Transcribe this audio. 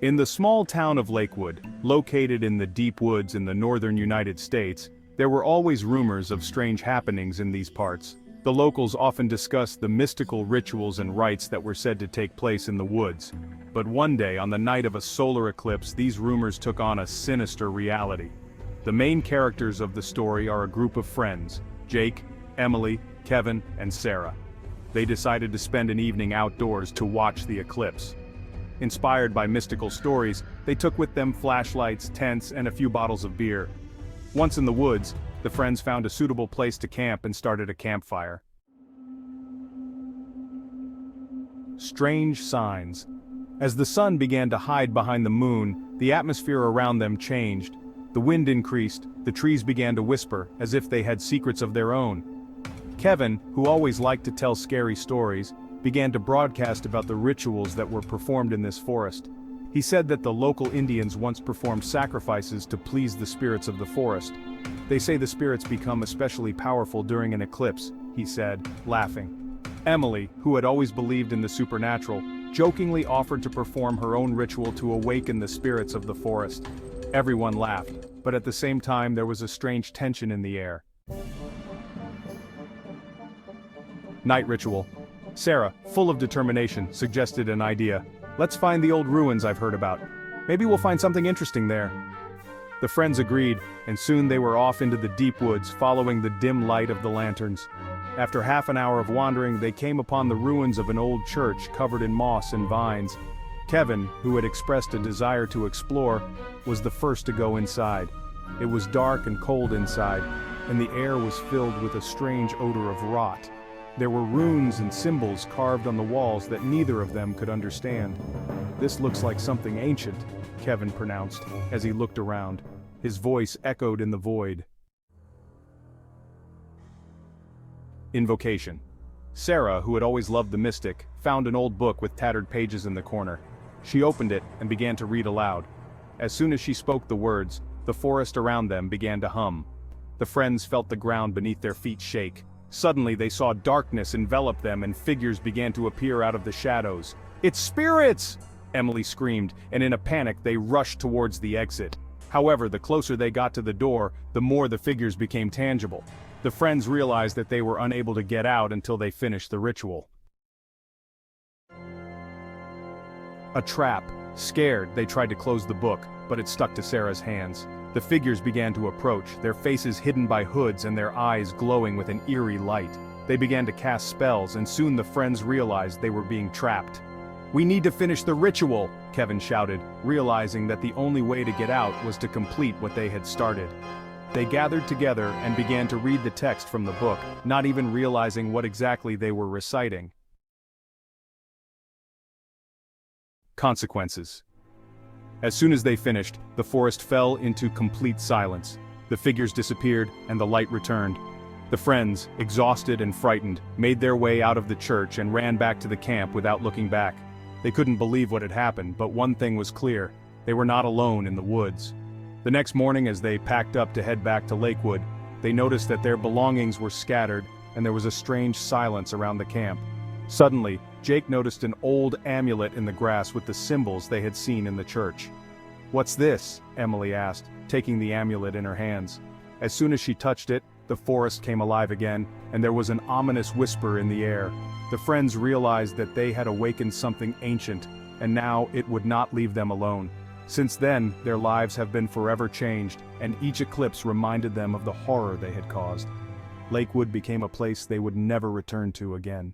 In the small town of Lakewood, located in the deep woods in the northern United States, there were always rumors of strange happenings in these parts. The locals often discussed the mystical rituals and rites that were said to take place in the woods. But one day, on the night of a solar eclipse, these rumors took on a sinister reality. The main characters of the story are a group of friends: Jake, Emily, Kevin, and Sarah. They decided to spend an evening outdoors to watch the eclipse. Inspired by mystical stories, they took with them flashlights, tents, and a few bottles of beer. Once in the woods, the friends found a suitable place to camp and started a campfire. Strange signs. As the sun began to hide behind the moon, the atmosphere around them changed. The wind increased, the trees began to whisper, as if they had secrets of their own. Kevin, who always liked to tell scary stories, began to broadcast about the rituals that were performed in this forest. He said that the local Indians once performed sacrifices to please the spirits of the forest. They say the spirits become especially powerful during an eclipse, he said, laughing. Emily, who had always believed in the supernatural, jokingly offered to perform her own ritual to awaken the spirits of the forest. Everyone laughed, but at the same time there was a strange tension in the air. Night ritual. Sarah, full of determination, suggested an idea. Let's find the old ruins I've heard about. Maybe we'll find something interesting there. The friends agreed, and soon they were off into the deep woods, following the dim light of the lanterns. After half an hour of wandering, they came upon the ruins of an old church covered in moss and vines. Kevin, who had expressed a desire to explore, was the first to go inside. It was dark and cold inside, and the air was filled with a strange odor of rot. There were runes and symbols carved on the walls that neither of them could understand. "This looks like something ancient," Kevin pronounced, as he looked around. His voice echoed in the void. Invocation. Sarah, who had always loved the mystic, found an old book with tattered pages in the corner. She opened it and began to read aloud. As soon as she spoke the words, the forest around them began to hum. The friends felt the ground beneath their feet shake. Suddenly they saw darkness envelop them and figures began to appear out of the shadows. "It's spirits!" Emily screamed, and in a panic they rushed towards the exit. However, the closer they got to the door, the more the figures became tangible. The friends realized that they were unable to get out until they finished the ritual. A trap. Scared, they tried to close the book, but it stuck to Sarah's hands. The figures began to approach, their faces hidden by hoods and their eyes glowing with an eerie light. They began to cast spells, and soon the friends realized they were being trapped. "We need to finish the ritual," Kevin shouted, realizing that the only way to get out was to complete what they had started. They gathered together and began to read the text from the book, not even realizing what exactly they were reciting. Consequences. As soon as they finished, the forest fell into complete silence. The figures disappeared, and the light returned. The friends, exhausted and frightened, made their way out of the church and ran back to the camp without looking back. They couldn't believe what had happened, but one thing was clear: they were not alone in the woods. The next morning, as they packed up to head back to Lakewood, they noticed that their belongings were scattered, and there was a strange silence around the camp. Suddenly, Jake noticed an old amulet in the grass with the symbols they had seen in the church. "What's this?" Emily asked, taking the amulet in her hands. As soon as she touched it, the forest came alive again, and there was an ominous whisper in the air. The friends realized that they had awakened something ancient, and now it would not leave them alone. Since then, their lives have been forever changed, and each eclipse reminded them of the horror they had caused. Lakewood became a place they would never return to again.